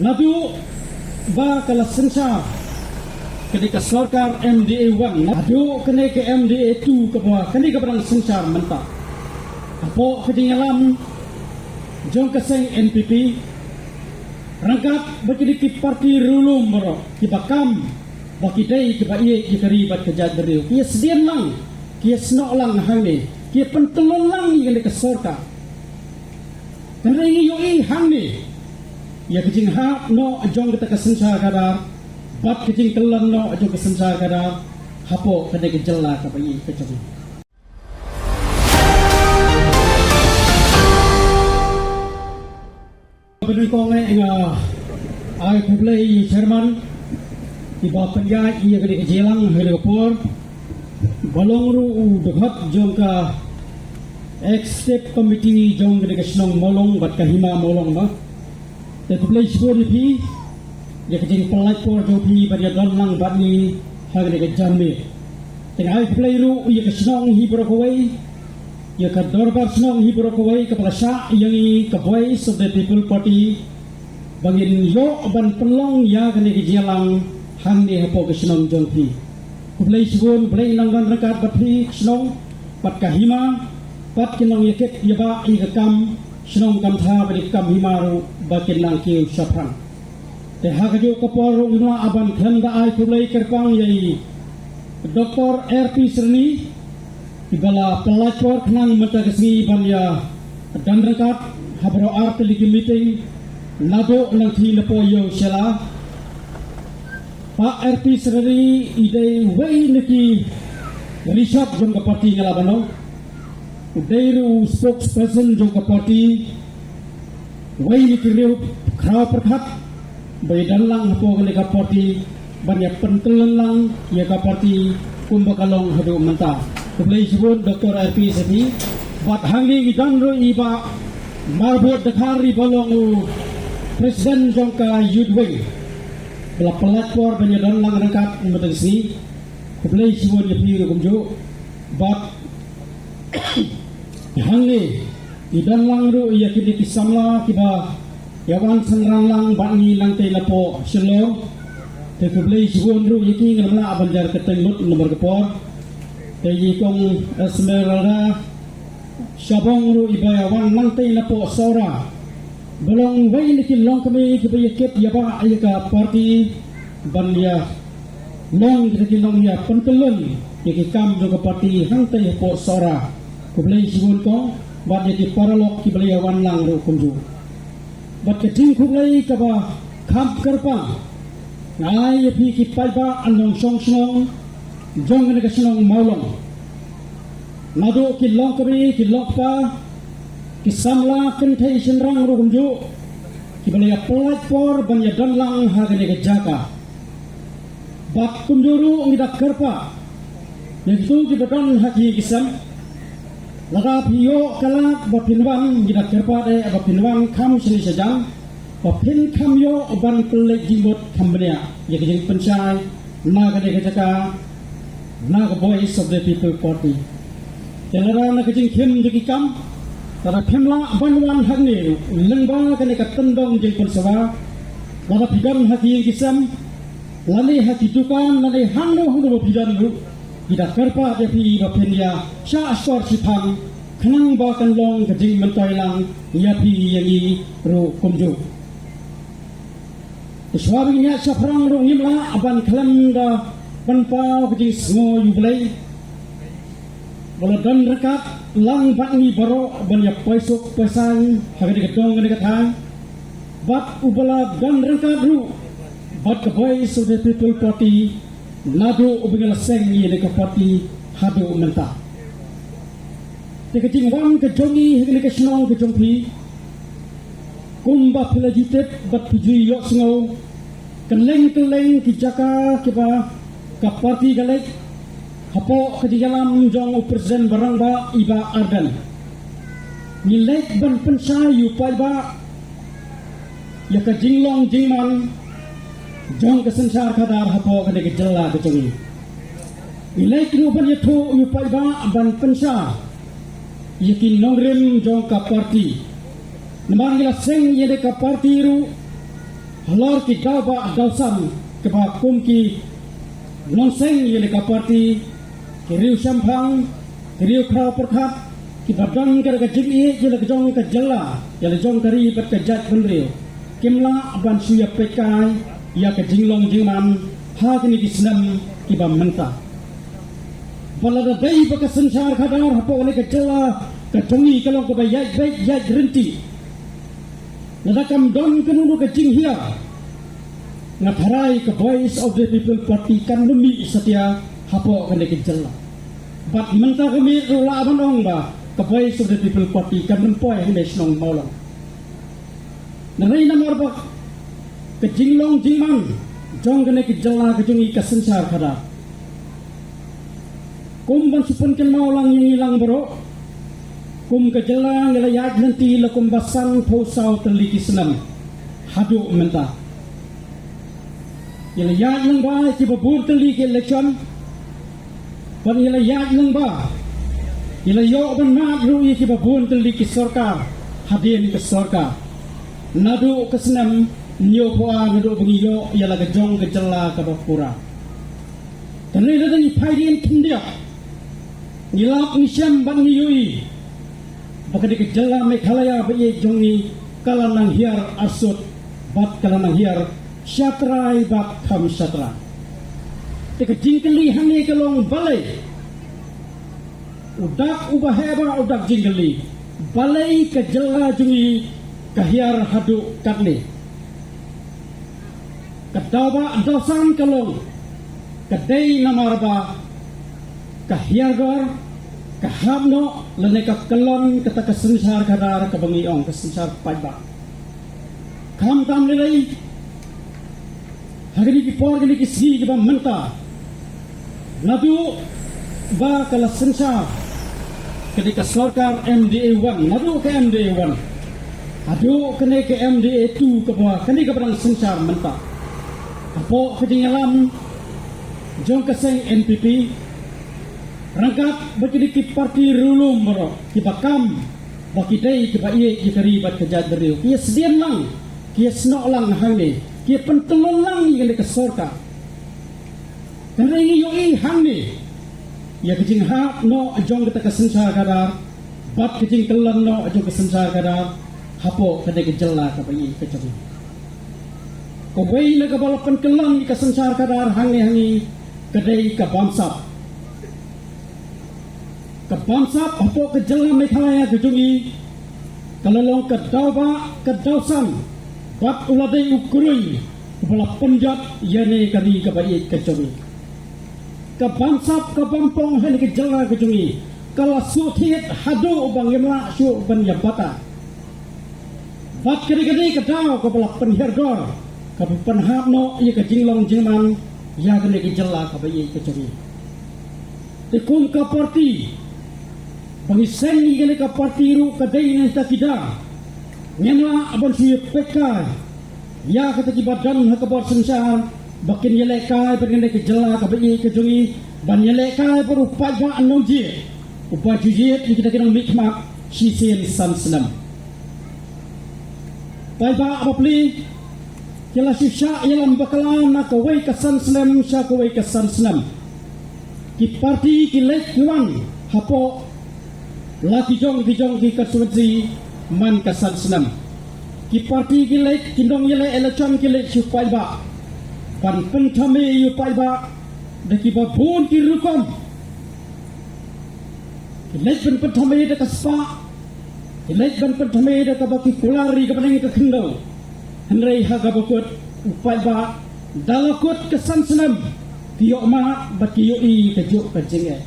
Nadu ba kala sensar ketika sarkar MDA 1 nadu kene ke MDA 2 ke bawah kene ke barang sensar mentah apo ketinggalan jong keseng NPP rangkap bagi ki parti rulum bro ki bakam baki dai ki baie ki keribat kejat beriu ki sedian lang ki snok lang hang ni ki pentelon lang ni kene ke sarkar kan ringi yoi hang ni ya kecing ha no jong kita kesensar kadar bat kecing telan no jong kesensar kadar hapo kene ke jela ka bayi kecing beri kong enga ai public chairman iba penjai ia kene ke jelang hele por balong ru dekat jong ka ex-step committee jong kene ke snong molong bat kahima molong ba the place for the p ya kecing pelai por jo pi pada lang bat ni hagre ke jambe tengah play ru ya ke snong hi brokowai ya ka dorbar snong hi brokowai kepala sya yang ke voice of the people party bangin yo ban pelong ya kene ke jelang hang ni hapo ke snong jong pi play sibun play nang ban rekat bat pi snong bat kahima bat kinong yaket ya ba i kam senong kam tha beri kam himaru bakin nang kiu saprang te hagaju kaporo ina aban khanda ai pulai kerpang yai Dr. RP Serni ibala pelacor khnang mata kesni ban ya dan rekat habro art ligi meeting nado nang thi lepo yo sela Pak RP Serni idai wei niki risap jong ka parti ngalabano Udairu spokesperson jong ka parti wai ni kiriu khaw perkhat bai dalang hapo kene ka parti banyak pentelan lang ya ka parti kumbakalong hadu menta kublai sibun Dr. RP Seti bat hangi gidan ro iba marbot dekhari bolong presiden jong ka yudwing bela pelakor banyak dalang rekat metengsi kublai sibun ya pi kumjo bat hangi idan lang ru ia kini kisamla kiba yawan sangrang lang bangi lang tay lapo selo te kublai sibun ru yaki ngamla abanjar ketelut nomor kepor te yikong Esmeralda Syabong ru iba yawan lang tay lapo sora belong wai niki long kami kiba yakit yaba ayaka parti ban ya long kita long ya pentelun yaki kam juga parti hang tay po sora kublai sibun ko bat yaki paralok ki belayawan lang ro kunju bat keting kublai ka ba kham kerpa ngai yapi ki palba anong song snong jong ne ka snong maulong nado ki long kabi ki lokpa ki samla kenthai senrang ro kunju ki belaya pelat por ban ya dan lang ha ne ka jaka bat kunjuru ngidak kerpa yaitu ki bekan haki kisam laga piyo kalak bapinwan gida kerpa de bapinwan kam sini sajang bapin kam yo ban pelek jimbot kambenya ya kejeng pencai na kade kejaka na ka voice of the people party telara na kejeng kim jeki kam tara phemla banwan hagni lengba kane ka tendong jeng pensawa laga pigam haki kisam lani haki tukan lani hangno hangno bidan lu gida kerpa de pi bapenya sya asor sipang kenang bakan long kejing mentoy lang ya pi yangi ro kumju iswabinya saprang ro ngimla aban klam da panpau kejing smo yublai baladan rekat lang bangi baro banyak paisok pesan hagade ketong gade katang bat ubala dan rekat ru bat ke voice of the people party nado ubingala seng ye de parti hado menta te kecing wang ke jongi hegele ke snong ke jongpi kumba pelajitet bat pujui yok sngau keleng ki jaka kiba ka parti galek hapo ke dalam jong presiden barang ba iba ardan nilek ban pensayu pai ba ya ka jinglong jingman jong kesensar kadar hapo kene ke jela ke jongi nilai kinu ban yeto yu pai ba ban pensa yakin nongrim jong ka parti namang gila seng yede ka parti ru halor ki dawa dausan keba kum ki nonseng yele ka parti ki riu sampang ki riu kra perkhat ki badang ka jimi yele ka jong ka jalla yele jong kari pat ka jat benriu kimla ban suya pekai ya ka jinglong jingman ha kini ki senam ki bam menta balada dai baka sansar khadar hapo ole ka jalla ka jongi kalong ka bayat bayat renti nadakam don kenunu ka jinghia ngapharai ka voice of the people party kan lumi setia hapo ka ke jalla bat menta kami rula abanong ba ka voice of the people party kan lempoi hene snong maulang nanai namar ba ka jinglong jingman jong ka ke jalla ka jongi ka sansar khadar kum ban supun ken maulang yang hilang bro kum ke jalla ngelayat nanti lakum basang posau terliki senam hadu menta ngelayat lang ba si babur terliki election ban ngelayat lang ba ngelayo ban mat rui si babur terliki sorkar hadin ke sorkar nadu ke senam nyo poa nadu bengiyo ialah gejong ke jalla ke bapura dan ini datang ipaidin kindia ngilap ngisyam ban ngiyui baka di kejala Meghalaya bayi jongi kalanang hiar asut bat kalanang hiar syatrai bat kam syatra teka jingkeli hangi kalong balai udak ubah heba udak jingkeli balai kejala jongi kahiar hadu katli kadawa dosan kalong kadai namarba kahiar gar kahamno lene ka kelon kata kesensar kadar ka bangiong kesensar paiba kam tam lelai hari ki por ki si ki bam menta nadu ba kala sensar ketika sarkar MDA1 nadu ke MDA1 adu kene ke MDA2 ke bawah kene ke perang sensar menta apo ketinggalan jong keseng NPP rangkap bagi parti rulum bro kibakam baki dai kibai kikari bat kejat beriu kia sedian lang kia senok lang hangni kia pentelon lang yang ke sorka kerana ini yoi hangni ya kecing hak no jong kita kesensar kadar bat kecing kelan no jong kesensar kadar hapo kena kejela kabai kecari kawai na kabalapan kelan kesensar kadar hangi kedai kabansap kebangsap apa kejala Meghalaya kejungi kalalong kedawa kedausan bat uladai ukurui kepala penjat yane kari kebaik kejungi kebangsap kebampong hene kejala kejungi kala suthit hadu bang yamla su ban yabata bat keri kedau kepala penhergor kepenhapno ia kejinglong jingman ya kene kejala kebaik kejungi tikum ka parti Pengisen ni ka parti ru kadai ni ta kida nyamla abon si pekka ya kata ki badan hakabar sensar bakin yele kai pergende ke jela ka bai ke jungi ban yele kai per upai ba anongji upai juji ni kita kena mikmak si sen san senam pai ba apli kela sisha yalam bakalan na kawai ka san senam sha kawai ka san senam ki parti ki lek kuan hapo laki jong ki kasuzi man kasan senam ki parti ki lek kindong yele election ki lek supai ba pan penthame yu pai ba de ki ba bun ki rukom ki lek ben penthame de kaspa ki lek ben penthame de ka ba ki kulari ka paneng ka khindau henrei ha ga bakut upai ba dalakut kasan senam ki yo ma ba ki yo i ka jo ka jenge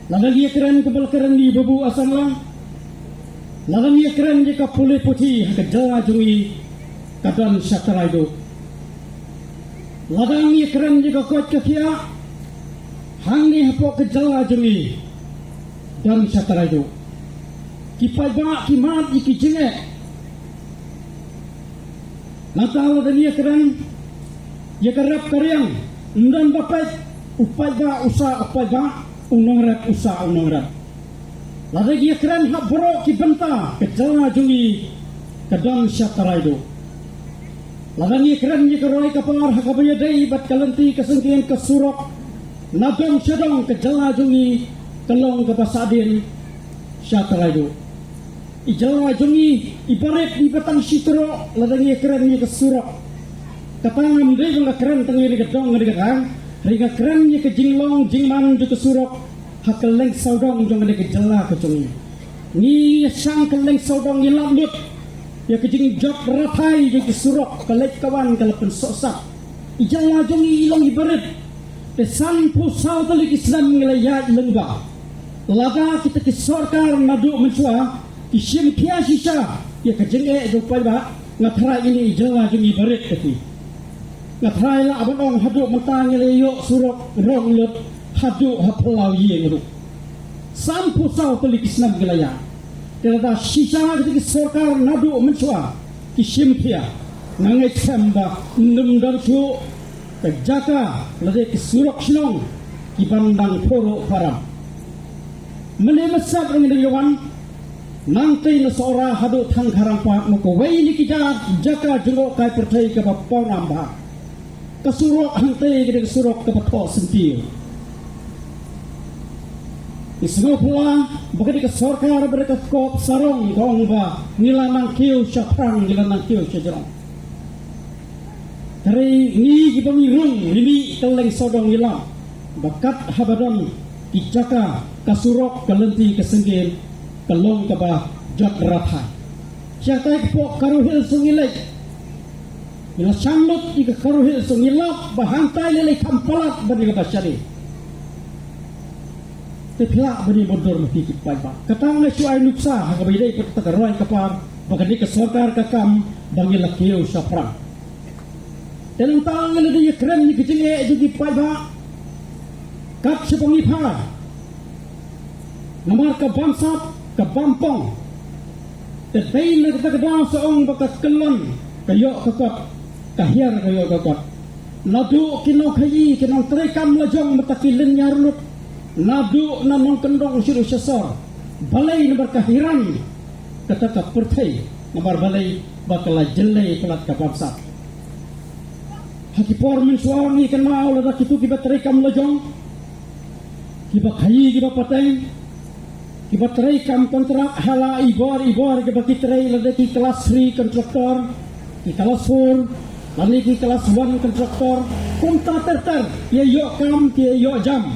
lagan ia keren kebal keren di babu asam lang lagan ia keren jika pulih putih ke jala jungi kadan syakara itu lagan ia keren jika kuat kekia hangi hapok ke jala jungi dan syakara itu kipai banyak kimat iki jenge nata lagan ia keren jika rap karyang dan bapak upai ba usaha upai ba unong rap usaha unong rap lagi dia keren hak bro ki benta ke jala jungi ke dan syatara itu Lagangi keren ni keroi kapar hakabaya dai bat kalanti kesengkian kesurok nadong syadong kejala jungi kelong kepasadin syakalaidu. Ijala jungi ibarat di batang sitro lagangi keren ni kesurok. Katangam dai bang keren tangi di gedong di gedang. Riga keren ni kejinglong jingman di kesurok hakeleng saudong jong di kejala kejungi. Ni sang keleng saudong ni lamut. Ya kejing jok ratai di kesurok kelek kawan kalapan sosak. Ijala jungi ilong ibarat. Pesan pusau telik Islam ngelayat lengba. Laga kita kisorkar nadu mencua. Isim kia sisa. Ya kejing dupai bah. Ngatara ini ijala jungi ibarat tapi. Ngatara lah abang ong haduk mentang ngelayok surok rong lut. Haduk hapelau ye ngeruk. Sam pusau telik Islam ngelayat. Kerana sisa ketika sorkar nadu mencua kisim kia nangai sembah ndem su kejaka ladai kesurok sinong kibandang poro param menemesap dengan dewan nanti nasora hadu thang harampa moko wei ni kijat jaka jengok kai pertai ke bapau nambah kesurok hantai ketika kesurok ke bapau sentil. Semua pula bagi kesorkar mereka kop sarong kong ba nilanang kiu syafrang nilanang kiu syajarong. Dari ni gipamirung ini keleng sodong nilang bakat habadon kijaka kasurok kalenti kesenggil kelong kaba jat rathai. Siatai kepok karuhil sungilek. Bila sanglut ika karuhil sungilap bahantai lelai kampalat bagi kebasyari. Telah beri bodor mati kipai ba. Katang na syuai nuksa hakabayday pagtakaroy kapar bagadi kesorkar kakam bangil lakiyo sa prang. Dalam tangan lagi keren ni kecilnya itu kipai ba. Kat sa pangipa. Namar ka bamsat ka bampong. Tetay na katakadaw sa ong bakas kelon kayo kakot kahiyar kayo kakot. Nadu kinaw kayi kinaw terekam lajong matakilin nyarlut. Nadu namang kendong siru sesor balai nomor kahiran kata pertai nomor balai bakal jelai pelat kapapsat hakipor mensuami kenal lada kitu kibat terekam lejong kibat hayi kibat pateng kibat terekam kontrak hala ibor kibat kitrai lada ki kelas 3 kontraktor ki kelas 4 lalu ki kelas 1 kontraktor kumta terter ya yok kam ki yok jam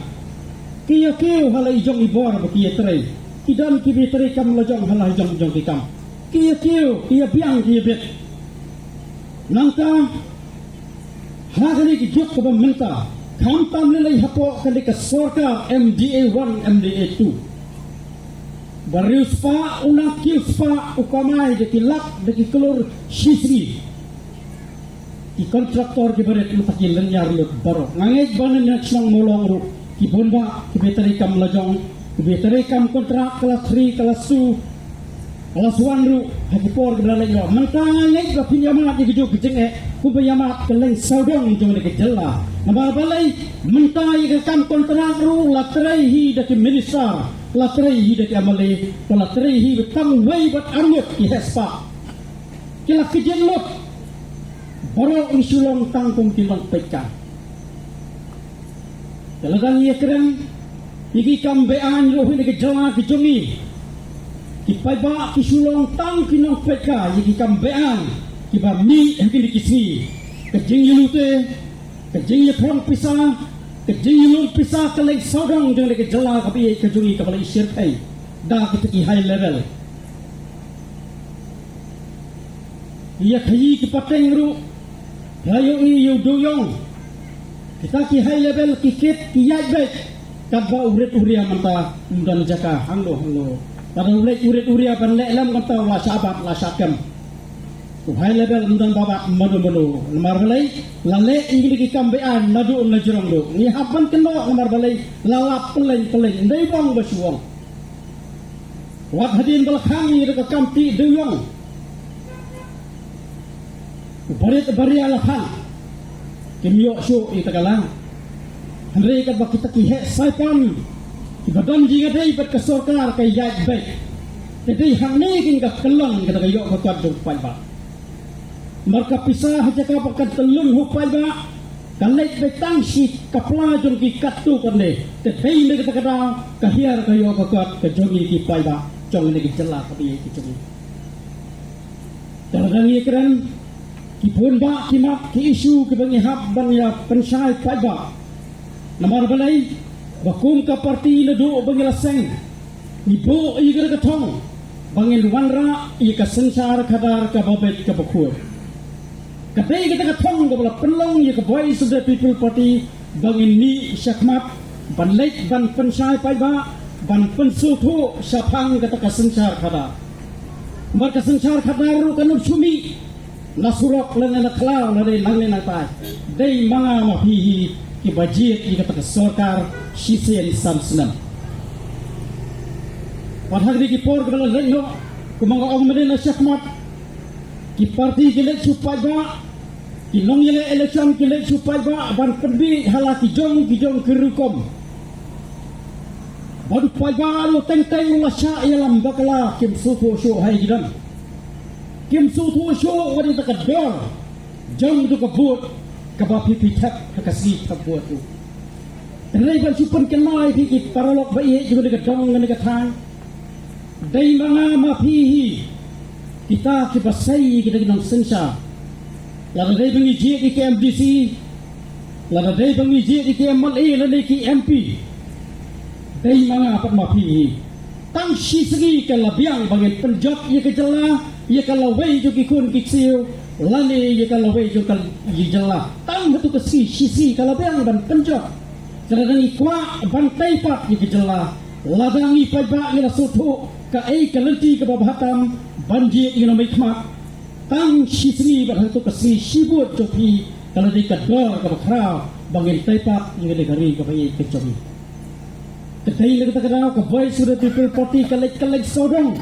Kia kiu halai jong ibor bakia terai. Kidan kibi terai kam lajong halai jong kikam. Kia kiu, kia biang, kia bet. Nangka hari ki juk ke menta. Kam tam lelai hapo kali ke sorka MDA 1, MDA 2. Barius pa una kiu pa ukamai de kilak de kelur sisri. Ki kontraktor ki beret mutakilan yar lut baro. Nangej banan nak sang molong ru. Kibunda kibetari kam lajong kibetari kam kontrak kelas 3 kelas 2 kelas 1 ru hakipor kebelalai yo mentangai ka pinjamat di gedung keceng kubayamat keleng saudong jong de kejela nambah balai mentangai ka kam kontrak ru latrai hi de minister latrai hi de amale latrai hi betang wei bat armut ki hespa kila kejenlot baru insulong tangkung tilong peka. Talagang iya keren, iki kambean rohin ke jala ke jongi. Kipai ba kisulong tang kinong peka, iki kambean kiba mi hengkin dikisni. Kejing yulute, kejing yepong pisa, kejing yulung pisa keleng saudang jeng ke jala kapi ke jongi kapala isyir kai. Da keteki high level. Iya kayi kipateng ru, layo iyo doyong. Kita ki high level kikit kiyat baik kabba uret uria manta mundan jaka hanglo pada uret uria pan lelam kata la sabat la sakam high level mundan babat madu lemar balai lale ingri ki kambean nadu najrong do ni hapan kendo lemar balai lalap peleng ndai bang basuang wat hadin belakang ni dekat kampi deyong barit baria lahan Kimyo syo itagalang. Henry kat bak kita kihe saipan. Ibadam jinga dei bat kesorkar kay yat baik. Jadi hang ni kin ka kelong kita kayo ka kwad do pai ba. Marka pisah jaka pakan telung hupai ba kalek betang si kapla jong ki katu kande te thei ne kata kata kahiar kayo kakat ke jongi ki pai ba jong ne ki jela kabi ki jongi dalam ni keren ki pun ba ki mak ki isu ki bangi hab ban ya pensai pai ba namar balai bakum ka parti le do bangi laseng ni bo i ger ka thong bangi wanra i ka sensar khadar ka babet ka bakhur kadai kita katong kepada penlong ya ke Voice of the People Party bangin ni syakmat ban lek ban pensai pai ba ban pensutu syapang kata kasensar khada mar kasensar khada ru kanum sumi nasurok lana nakla lade langne nata dei manga mafihi ki budget ki kata sarkar sisen samsnam padhag ki por kepada lengo kumanga ogmene syakmat ki parti kelek supaya ba ki nong yele election kelek supaya ba ban perbi hala ki jong kerukom baru paya lo teng-teng la sya yalam bakala kim sufu shu hai gidan kim sufu shu wadi ta kador jong tu kabut kabapi pitak hakasi kabut tu tenai ban supun kenai pi ki paralok ba ye juga dekat jong ngene katang dai manga mafihi kita kibasai kita kinang sensa lada dai bangi je di KMDC lada dai bangi je di KMLA lada ki MP dai manga pat mafi tang si segi kalabiang bagi penjot ye ke jela ye kalawai jo ki kun ki siu lane ye kalawai jo kal ye jela tang betu ke si kalabiang ban penjot kadang ikwa ban taipat ye ke jela ladangi pajak ye soto ka ai kalenti ke babatam banjir ingin memikmat tang sisri berhantu kasih sibut joki kalau di kedor ke bakrau bangin taipak ingin negari ke bayi kecobi kedai lagi tak kenal ke Voice of the People Party kalek sodong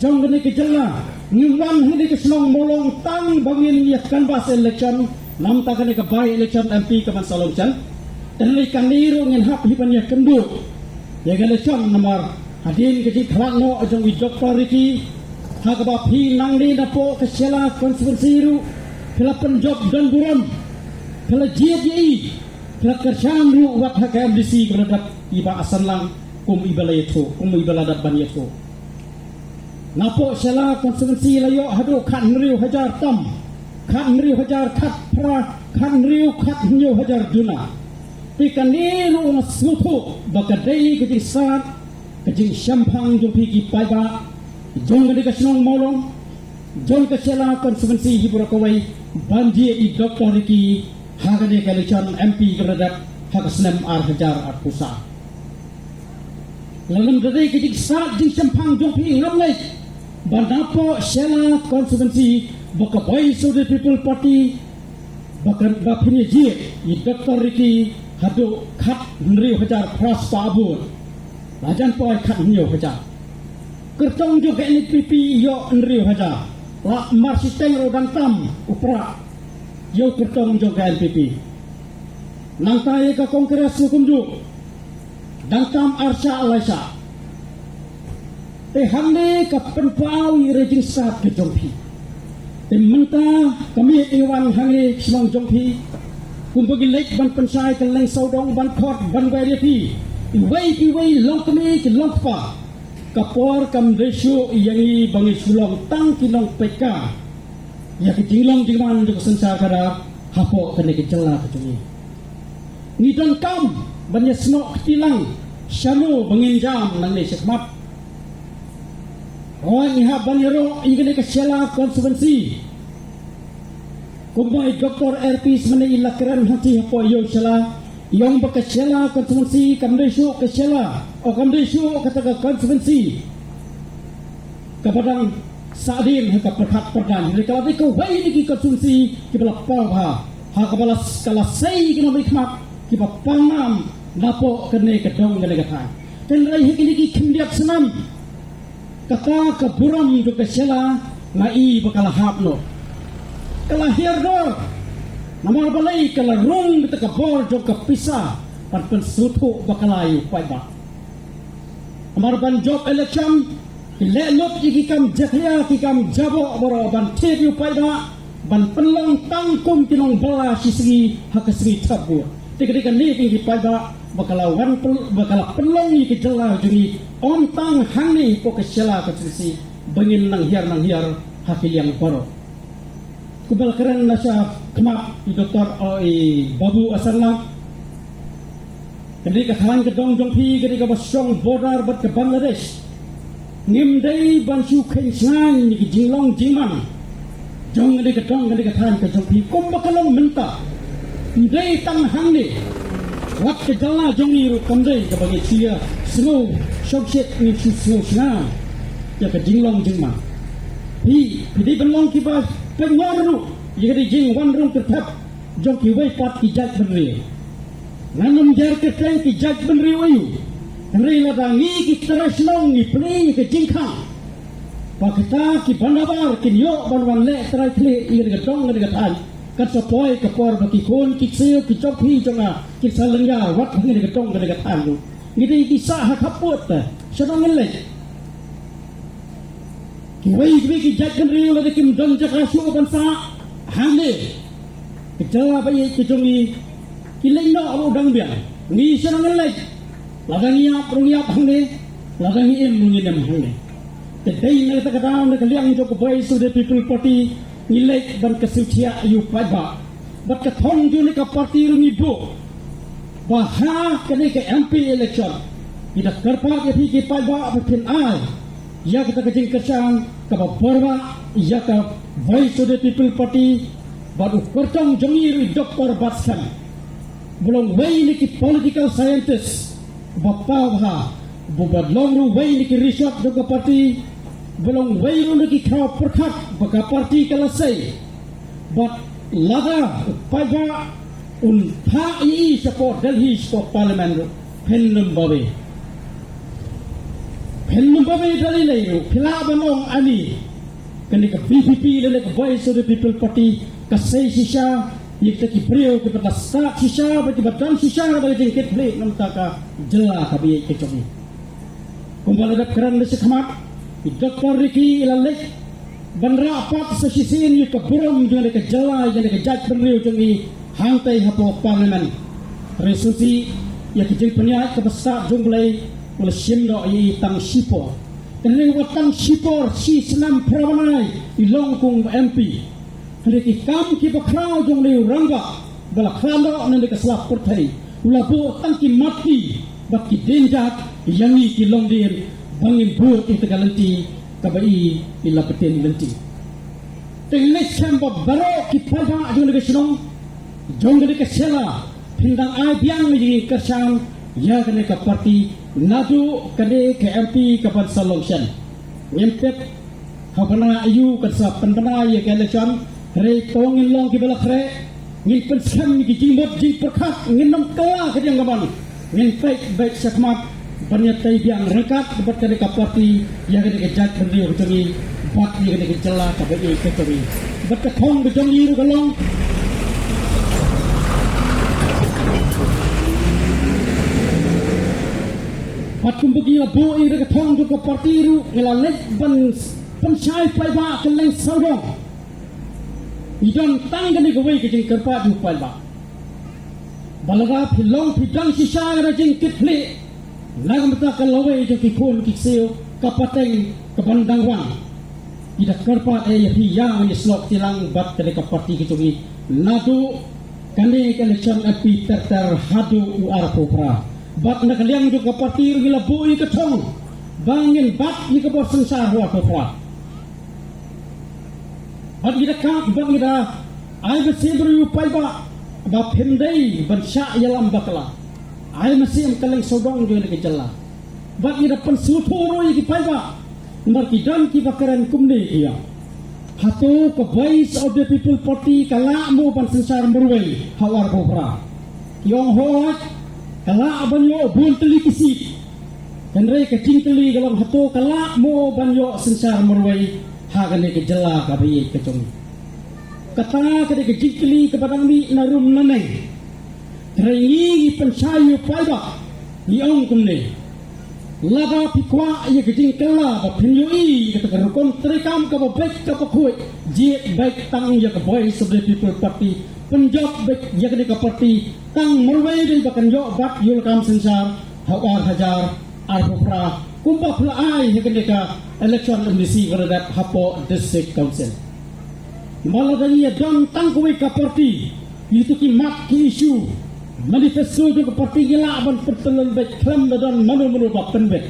jong gini kejala ngimam ini kesenong molong tang bangin ya kanvas election nam tak kena ke bayi election MP ke Mansalong Chan dan ikan niru ngin hap hipan ya kendu ya election nomor hadin kecil kelak no jong wijok pariki hakaba pi nang ni napo kesela konstitusi ru kela penjob dan buram kela JDI kela kerjaan ru wat HKMDC keredat iba asal lang ibala itu ibala dat ban itu napo sela konstitusi layo hadu kan riu hajar tam kan riu hajar khat pra kan riu khat nyu hajar duna pikan ni ru nasutu bakadai kejisat kejing syampang jumpi ki paiba jong gadi kasenong molong jong kesela konstitusi hiburakawai banjir i Dr. Riki hagade kalican MP keredat hakasnem ar hajar ar pusa lalam gadi kejing sat jing syampang jumpi ngamlai banapo sela konstitusi baka Voice of the People Party bakan bapini jir i Dr. Riki hadu khat nriu hajar pras pabur lajan poy khat nyo hajar kertong juga NPP yo nriu hajar la marsiteng rodang tam upra yo kertong juga NPP nang taye ka kongres hukum ju dang tam arsha alaisa te hamne ka penpau rejing sat ke jongpi te menta kami iwan hangi smang jongpi kumbagi lek ban pensai ke leng saudong ban khot ban wai iwai long kami ke long pa kapor kam resyo yang bangi sulong tang kinong peka ya kejilong jiman jo sensa kada hapo kene kejela kejungi ni don kam banya snok tilang shalu bangin jam nang ne sekmat ni ha baniro ingene kesela konstitusi kumbai Dr. RP semene ilakran hati hapo yo sela yang berkesela konstitusi kamdesu kesela kamdesu kata konstitusi kepada sadin haka perhat perdan jadi kalau itu wai ni konstitusi kibala pawha ha kibala skala sei kina hikmat kiba pangam napo kene kedong kene kata dan rai hikini ki kimdiak senam kata keburam do kesela ngai bakal hapno kelahir do namar balai kala rung kita kabor jok kapisa pan pensutu bakalayu paiba amar ban job election le lot iki kam jakhya ki kam jabo boro ban tebu paiba ban penlong tangkum kinong bala si sri hakasri tabu ketika ni ki pada bakalawan bakala penlong ki jela juri om tang hangni ko kesela ka sisi bangin nang hiar hakil yang paro kubal keren nasa kemak di doktor babu asarlang ketika halang kedong jongpi ketika basong border bat ke Bangladesh ngimdai bansu kensang ni jinglong jingman jong ketika than ke jongpi kom bakalong menta ndai tang hangni wat ke jala jongi ru kamdai ke bagi cia snow shokset ni snow sna ya ke jinglong jingman di belong kipas pengoru jadi jing wan rung tetap jongki wai pat kijat berri nanam jar ke tang kijat berri wayu Rela dangi ki terasnong ni pli ke jingkang pakita ki bandabar ki yo banwan le trai tle ir ga dong ga tan kat sapoi ke por baki kon ki seo ki chopi jonga ki salengga wat ngi ga dong ga tan lu ngiti ki sa ha kapot sedang le ki wei ki jat kan riu ga kim dong jaka su ban sa hande ki jala bai ki jongi ki leno abu dang bia ni sedang le Ladangnya perungiap hangde, ladangnya munginem hangde. Tadai na takadaw na kaliang jo kubay so the people party nilek ban kasucia yu paiba. Bat kathong jo ni ka party rungi do. Baha kani ka MP election. Ida karpa ke ki paiba atin ai. Ya kata kajing kasang ka barwa ya ka voice of the people party baru kortong jomir Dr. Batsan. Belum way ni ki political scientist. Bapa bah, bubadlong ru way ni ki research juga parti, belum way ru ni ki kau perkat baka parti kalasai, but lada payah tha i support Delhi support parliament penum bawe dari lain pila banong ani, kini ke PPP lele ke Voice of the People Party kasai sisa. Yaitu kipriu kepada start sisa, bertibatkan sisa bagi jengket beli nampak jela kabi kecoki. Kembali dak keran lesi khamat, Dr. Ricky ilalek bandra apat sesisin yu keburam dengan ke jela yang ke jaj beriu jengi hantai hapo parlimen. Resolusi yang kejeng peniat kebesar jumlai oleh simdo i tang sipor. Kini watang sipor si senam perawanai ilongkung MP. Hari kam ki bakrau jong leu rangga bala krando nan de kaslap portai ulabo tangki mati bak ki denjat yangi ki longdir bangin bur ki tegalanti kabai illa peten lanti tengne samba baro ki pada jong de snong jong de kesela pindang ai biang ni kasang ya kene ka parti nadu kene ke MP kapan solution ngempet habana ayu kasap pendana ye ke election Rei tong in long ki bala khre ngin penskam ki jimbot ji perkhat ngin nam kala ke yang gaban ngin baik sakmat banyak tai biang rekat debat ke parti yang ke jat beri utami bat ni ke jela ka be ke tori bat thong be jong yiru galong bat kumbuki bo i ke thong ke parti ru ngelalek ban penchai pai ba ke leng saudong Idan tangga ni gawai kejeng kerpa jupal ba. Balaga pilong pidang sisa rajeng kitli. Nagam ta kalawai jeng kikun kikseo kapateng kebandang wang. Ida kerpa hi yang ni slok tilang bat kene parti kitungi. Nadu kane election api terter hadu uar popra. Bat na kaliang juga parti gila bui ketong. Bangin bat ni ke bor sensar wa popra. Bagi kita kap bagi kita, ay masih berupai ba, bapendai bersyak yalam bakla, ay masih mengkaleng sodong juga lagi jala. Bagi kita pensuturo yang kipai ba, markidan kibakaran kumne dia. Hatu ke Voice of the People Party kalak mo pansensar berway hawar kopra. Yong hoat kalak banyo bunteli kisip. Kanrei kecing teli galang hatu kalak mo banyo sensar berway. Hagane ke jela kabi kecong kata kade ke jikli ke padang ni narum naneng rengi pensayu pada ni ong kumne lada pikwa ia kejing kala ba pinjui kata rukun terikam ka baik ka pakui je baik tang ya ka boy sebagai people party penjok baik ya ka party tang merwai dei bakan yo bat yul kam sensar hawar hajar arpra kumpa phlai ya ka election MDC beradat hapo district council maladani dan tang kuwi ka party itu ki mat ki isu manifesto ke parti gila ban pertelun baik klam dan manu bak penbek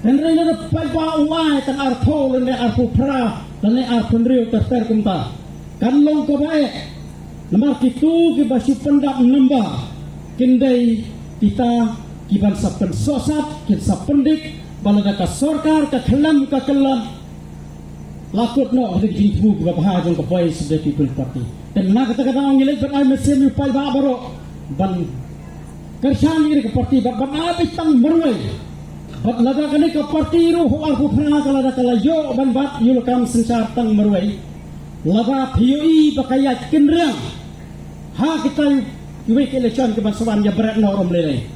dan rena da paiba uai tan artho le arpu pra dan le arpun riu ter kumta kan long ka bae nomor kitu ki basu pendak namba kindai kita kiban sapen sosat kin sapendik balada ka sarkar ka klam lakut no de jinfu ka bahajong ka boy the people party dan na kata-kata ang ilay ban ay mesin yu paiba baro ban kerjaan ini ke parti ban abis tang merwai bat laga kali ke parti ru ho arpu phana kala yo ban bat yul kam sensar tang merwai laga PUI bakayat kinrang ha kita yuwe ke election ke bansawan ya berat no rom lele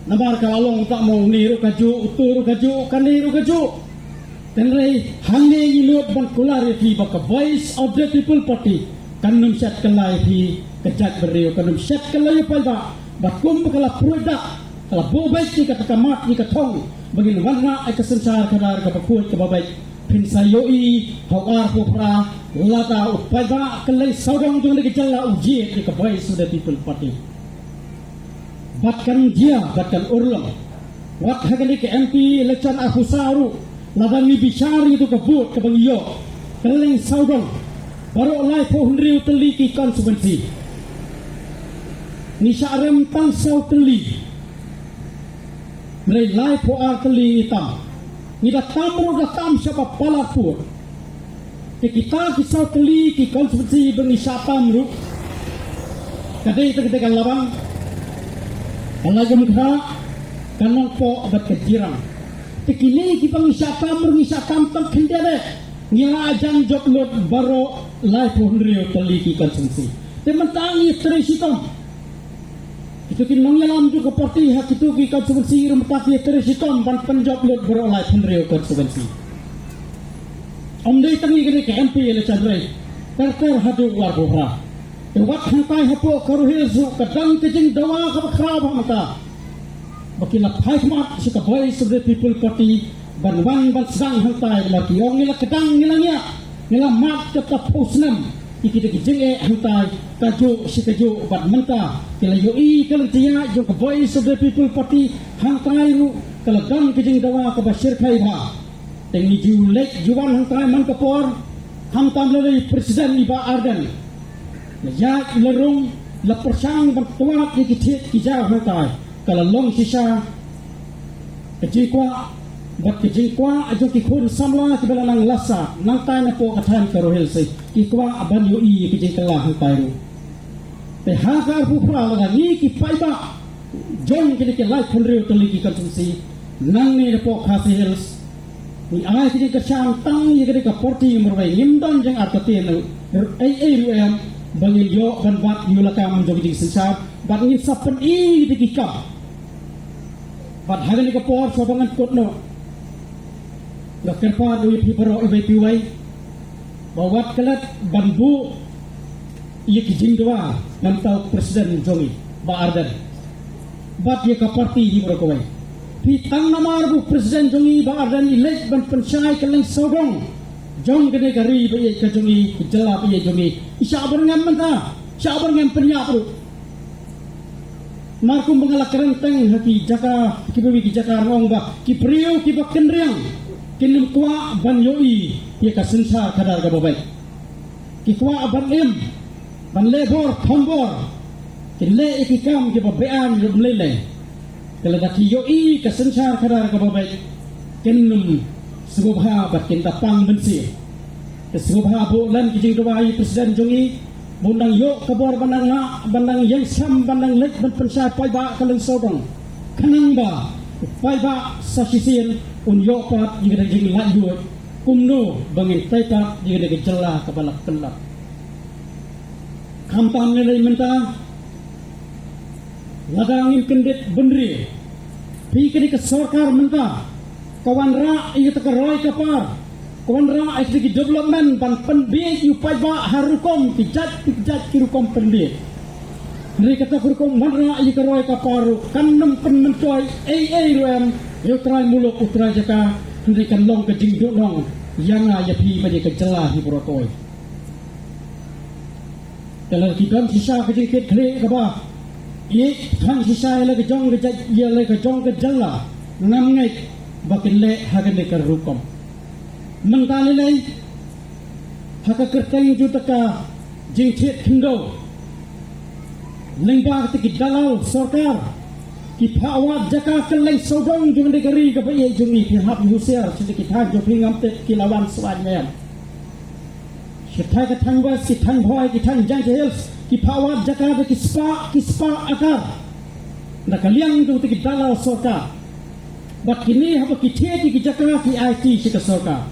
namar kalalong tak mau niru kaju uturu kaju kaniru kaju tenrei hange yilot ban kulari fi baka voice of the people party kanum set kelai fi kejak beriu kanum set kelai palba bakum kala produk kala bobai ki kata kamat ni katong bagin warna ay kasensar kadar ka bakut ka babay pinsayoi hawar pupra lata upaiba kelai saudang jong lagi jala uji ni ka voice of the people party batkan dia batkan urlang wat hagani ke MP election ahusaru labang ni bicara itu kebut ke bangiyo keleng saudang baru lai po hundriu teli ki konsumensi ni syarem tang sau teli mereka lai po ar teli hitam ni datam siapa palapur kita kisau teli ki konsumensi bengi syapam ru kadai kita kan labang lagi mukha kanong po abat kejirang tikini ki bengi syapam tang kendere nila ajang joklot baro lai po hundriu teli ki konsumensi tementangi terisitom itu kin mangyalam juga parti hak itu ki konsumensi rumtaki terisitom ban penjoklot baro lai hundriu konsumensi omdei tangi gini ke MP election rei terter hadu war bohra wat hantai hapo karuhil zu kadang kejing dawa ka bakra mata bakila phaimat si ka voice of the people party ban sedang hantai laki ong nila kadang nilangnya nila mat tetap pusnam ikita kijing hantai kaju si kaju bat menta kila yoi kala tia jo ka voice of the people party hantai ru kala dang kejing dawa ka basir khai ba tengi julek juwan hantai man kapor hantam le presiden iba arden ya lerung la persang bertuat ikit kijau hantai kala long sisa kejikwa bat kejikwa ajo ki khun samla ki bala nang lasa nang ta na po kathan karohel se ki kwa aban yo i ki jikala hantai ru te ha ka pu phra la ni ki paiba jong ki ke life hundred to ki konsumsi nang ne po khasi hels ni ai ki ke chang tang ye ke ka porti murwai limdon jeng artati no ai ru bangil yo ban bat yulakam jong jing sensar bat ni sapen i dikika bat hagen ka por sobangan kotno Kerpa dui pipero ibai piwai bawat kelat bambu iya kijing dua nam tau presiden jongi ba ardan bat ye ka parti di merokowai pitang namar bu presiden jongi ba ardan ilek ban pensai keleng sodong jong gede gari ba ye ka jongi jela ba ye jongi isya berngam menta isya berngam penyap ru markum bengalak kerenteng hati jaka kibawi ki jaka rong ba ki priu ki ba kenriang kinum kwa ban yoi ye ka sensar kadar ga babai ki kwa ban lim ban lebor thombor kin le ikikam ki babean rum lele kala da ki yoi ka sensar kadar ga babai kinum subha bat kin tapang bensi ke subha bo lan ki jing dawai presiden jongi bundang yo kabor bandang yang sam bandang lek ban pensai pai ba kaleng sodong kanang ba pai ba sa sisir un yopat jika jing lanjut kumno bangin taipa jika jela kebalak pelak kampang nilai menta ladangin kendit benri Pikir ke sorkar mentah kawan ra itu terkeroi kapar kawan ra itu development dan pendidik upai ba harukom pijat kirukom pendidik mereka kata harukom manra itu keroi kaparu kanam penmencoy ruem yutrai muluk utrai jaka mereka long ke jingduk long yang ya pi pada kejelah di protoi dalam kitab sisa kejikit klik kapa ye kan sisa le kejong ke ya le kejong ke jelah ngam ngai bakin le hagan le karukom mentali le haka kerteng jutaka jingchet khindo lengba ti dalau sorkar ki phawat jaka keleng sodong jung de gari ka bai jungi ki hap husiar sedikit ha jo pingam te ki lawan swan men Kita ketang was, kita boy, kita jang hills, kita awat jaka ki spa akar. Nak kalian tu ti dalau sorka. Bat kini haba ki theti ki jaka ki IT si ka sorka.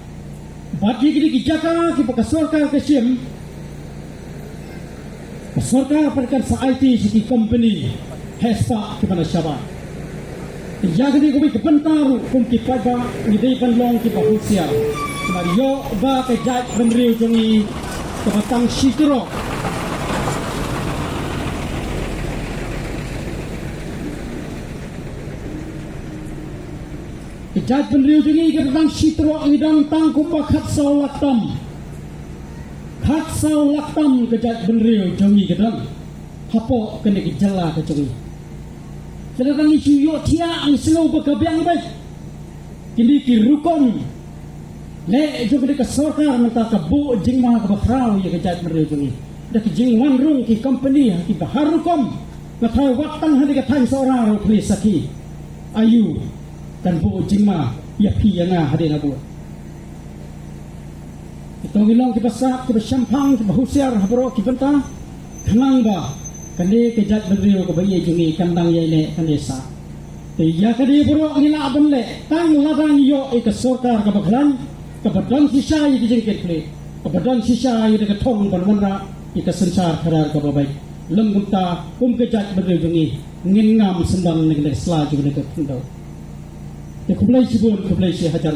Bat ki jaka ki pa sorka ka sim. Sorka perkan sa IT si ki company hespa ki pana syaba. Jadi ko bi kepentar kum ki pada ni dei panlong ki pa husiar. Mario ba ke jat benriu jongi ke batang sitro ke jat benriu jongi ke batang sitro idang tangku pa khat sau laktam ke jat benriu jongi ke dang hapo kene ki jala ke jongi sedang isu yo tia ang slow ba ka biang ba kini ki rukom le jo ke sorkar menta ka bu jing ma ka bakrau ye ke jat mereu jungi da ki jing wan rung ki company ki baharukom ka thai watang hadi ka thai sora ro please saki ayu dan bu jing ma ya pi ya na hadi na bu ito gilong ki basak ki champagne ki bahusiar habro ki benta khanang ba kande ke jat mereu ka baye jungi kandang ye le kande sa te ya ka di bro ngila abon le tang ladang yo e ka sorkar ka bakran kebetulan sisa yang dijengket play kebetulan sisa yang dekat thong bermana ika sensar karar ka babai lem gumta kejat berdungi ngin ngam sembang nek selaju dekat tindau te kublai sibun kublai si hajar